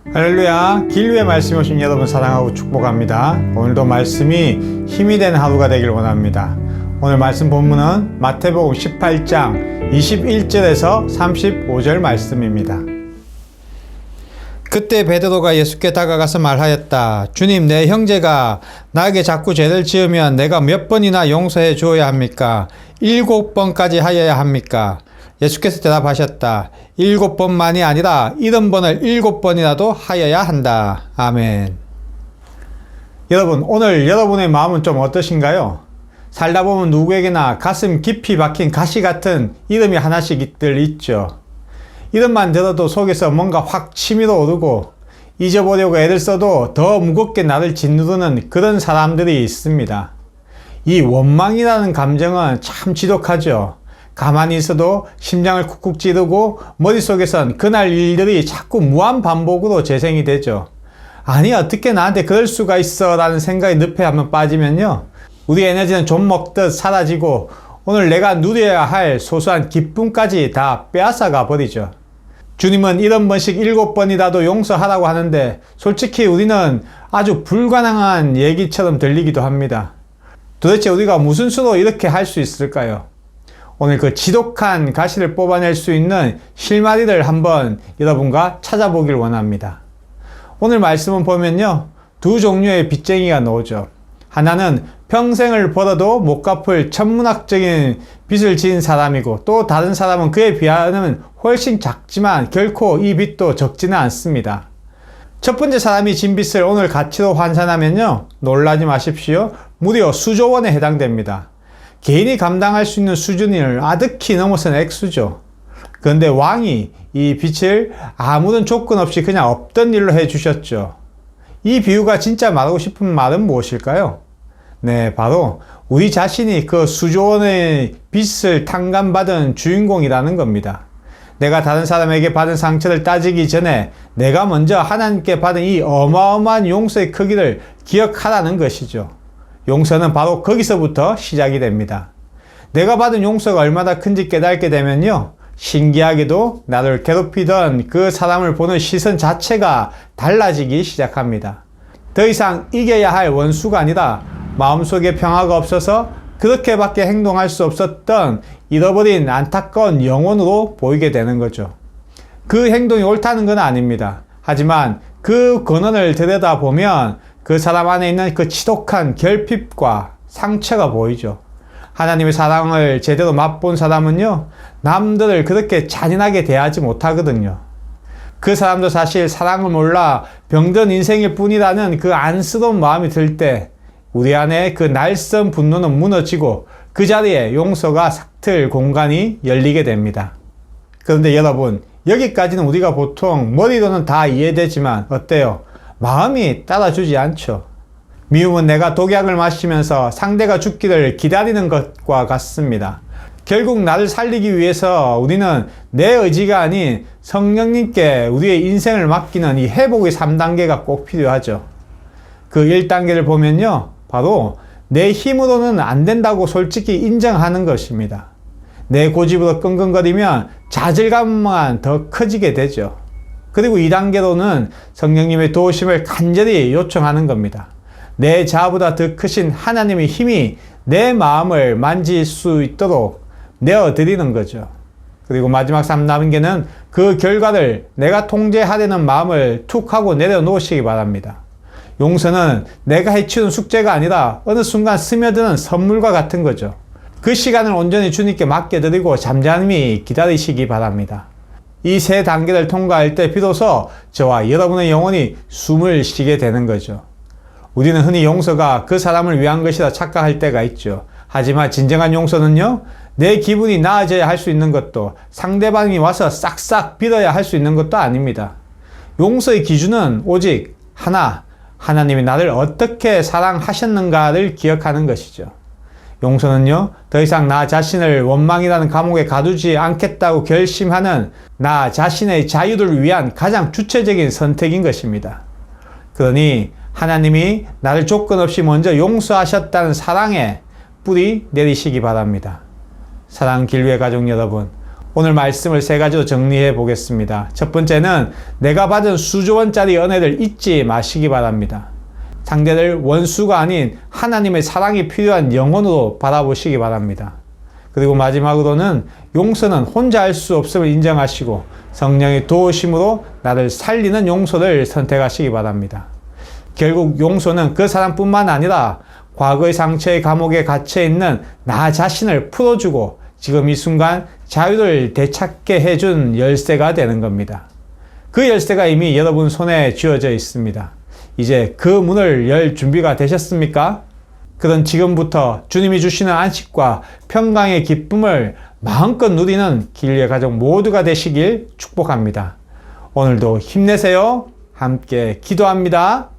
할렐루야, 길 위에 말씀이 오신 여러분 사랑하고 축복합니다. 오늘도 말씀이 힘이 되는 하루가 되길 원합니다. 오늘 말씀 본문은 마태복음 18장 21절에서 35절 말씀입니다. 그때 베드로가 예수께 다가가서 말하였다. 주님, 내 형제가 나에게 자꾸 죄를 지으면 내가 몇 번이나 용서해 주어야 합니까? 7번까지 하여야 합니까? 예수께서 대답하셨다. 7번만이 아니라 70번을 7번이라도 하여야 한다. 아멘. 여러분, 오늘 여러분의 마음은 좀 어떠신가요? 살다 보면 누구에게나 가슴 깊이 박힌 가시 같은 이름이 하나씩들 있죠. 이름만 들어도 속에서 뭔가 확 치밀어 오르고 잊어보려고 애를 써도 더 무겁게 나를 짓누르는 그런 사람들이 있습니다. 이 원망이라는 감정은 참 지독하죠. 가만히 있어도 심장을 쿡쿡 찌르고 머릿속에선 그날 일들이 자꾸 무한반복으로 재생이 되죠. 아니, 어떻게 나한테 그럴 수가 있어 라는 생각이 늪에 한번 빠지면요, 우리 에너지는 좀 먹듯 사라지고 오늘 내가 누려야 할 소소한 기쁨까지 다 빼앗아가 버리죠. 주님은 70번씩 7번이라도 용서하라고 하는데 솔직히 우리는 아주 불가능한 얘기처럼 들리기도 합니다. 도대체 우리가 무슨 수로 이렇게 할 수 있을까요? 오늘 그 지독한 가시를 뽑아낼 수 있는 실마리를 한번 여러분과 찾아보길 원합니다. 오늘 말씀은 보면요, 두 종류의 빚쟁이가 나오죠. 하나는 평생을 벌어도 못 갚을 천문학적인 빚을 지은 사람이고, 또 다른 사람은 그에 비하면 훨씬 작지만 결코 이 빚도 적지는 않습니다. 첫 번째 사람이 진 빚을 오늘 가치로 환산하면요, 놀라지 마십시오. 무려 수조 원에 해당됩니다. 개인이 감당할 수 있는 수준을 아득히 넘어선 액수죠. 그런데 왕이 이 빚을 아무런 조건 없이 그냥 없던 일로 해주셨죠. 이 비유가 진짜 말하고 싶은 말은 무엇일까요? 네, 바로 우리 자신이 그 수조 원의 빚을 탕감받은 주인공이라는 겁니다. 내가 다른 사람에게 받은 상처를 따지기 전에 내가 먼저 하나님께 받은 이 어마어마한 용서의 크기를 기억하라는 것이죠. 용서는 바로 거기서부터 시작이 됩니다. 내가 받은 용서가 얼마나 큰지 깨닫게 되면요, 신기하게도 나를 괴롭히던 그 사람을 보는 시선 자체가 달라지기 시작합니다. 더 이상 이겨야 할 원수가 아니라 마음속에 평화가 없어서 그렇게밖에 행동할 수 없었던 잃어버린 안타까운 영혼으로 보이게 되는 거죠. 그 행동이 옳다는 건 아닙니다. 하지만 그 근원을 들여다보면 그 사람 안에 있는 그 지독한 결핍과 상처가 보이죠. 하나님의 사랑을 제대로 맛본 사람은요, 남들을 그렇게 잔인하게 대하지 못하거든요. 그 사람도 사실 사랑을 몰라 병든 인생일 뿐이라는 그 안쓰러운 마음이 들 때 우리 안에 그 날선 분노는 무너지고 그 자리에 용서가 싹틀 공간이 열리게 됩니다. 그런데 여러분, 여기까지는 우리가 보통 머리로는 다 이해되지만 어때요? 마음이 따라주지 않죠. 미움은 내가 독약을 마시면서 상대가 죽기를 기다리는 것과 같습니다. 결국 나를 살리기 위해서 우리는 내 의지가 아닌 성령님께 우리의 인생을 맡기는 이 회복의 3단계가 꼭 필요하죠. 그 1단계를 보면요, 바로 내 힘으로는 안 된다고 솔직히 인정하는 것입니다. 내 고집으로 끙끙거리면 좌절감만 더 커지게 되죠. 그리고 2단계로는 성령님의 도우심을 간절히 요청하는 겁니다. 내 자아보다 더 크신 하나님의 힘이 내 마음을 만질 수 있도록 내어드리는 거죠. 그리고 마지막 3단계는 그 결과를 내가 통제하려는 마음을 툭 하고 내려놓으시기 바랍니다. 용서는 내가 해치운 숙제가 아니라 어느 순간 스며드는 선물과 같은 거죠. 그 시간을 온전히 주님께 맡겨드리고 잠잠히 기다리시기 바랍니다. 이 세 단계를 통과할 때 비로소 저와 여러분의 영혼이 숨을 쉬게 되는 거죠. 우리는 흔히 용서가 그 사람을 위한 것이라 착각할 때가 있죠. 하지만 진정한 용서는요, 내 기분이 나아져야 할 수 있는 것도 상대방이 와서 싹싹 빌어야 할 수 있는 것도 아닙니다. 용서의 기준은 오직 하나, 하나님이 나를 어떻게 사랑하셨는가를 기억하는 것이죠. 용서는요, 더 이상 나 자신을 원망이라는 감옥에 가두지 않겠다고 결심하는 나 자신의 자유를 위한 가장 주체적인 선택인 것입니다. 그러니 하나님이 나를 조건 없이 먼저 용서하셨다는 사랑에 뿌리 내리시기 바랍니다. 사랑 길외 가족 여러분, 오늘 말씀을 세 가지로 정리해 보겠습니다. 첫 번째는 내가 받은 수조 원짜리 은혜를 잊지 마시기 바랍니다. 상대를 원수가 아닌 하나님의 사랑이 필요한 영혼으로 바라보시기 바랍니다. 그리고 마지막으로는 용서는 혼자 할 수 없음을 인정하시고 성령의 도우심으로 나를 살리는 용서를 선택하시기 바랍니다. 결국 용서는 그 사람뿐만 아니라 과거의 상처의 감옥에 갇혀 있는 나 자신을 풀어주고 지금 이 순간 자유를 되찾게 해준 열쇠가 되는 겁니다. 그 열쇠가 이미 여러분 손에 쥐어져 있습니다. 이제 그 문을 열 준비가 되셨습니까? 그런 지금부터 주님이 주시는 안식과 평강의 기쁨을 마음껏 누리는 길리의 가족 모두가 되시길 축복합니다. 오늘도 힘내세요. 함께 기도합니다.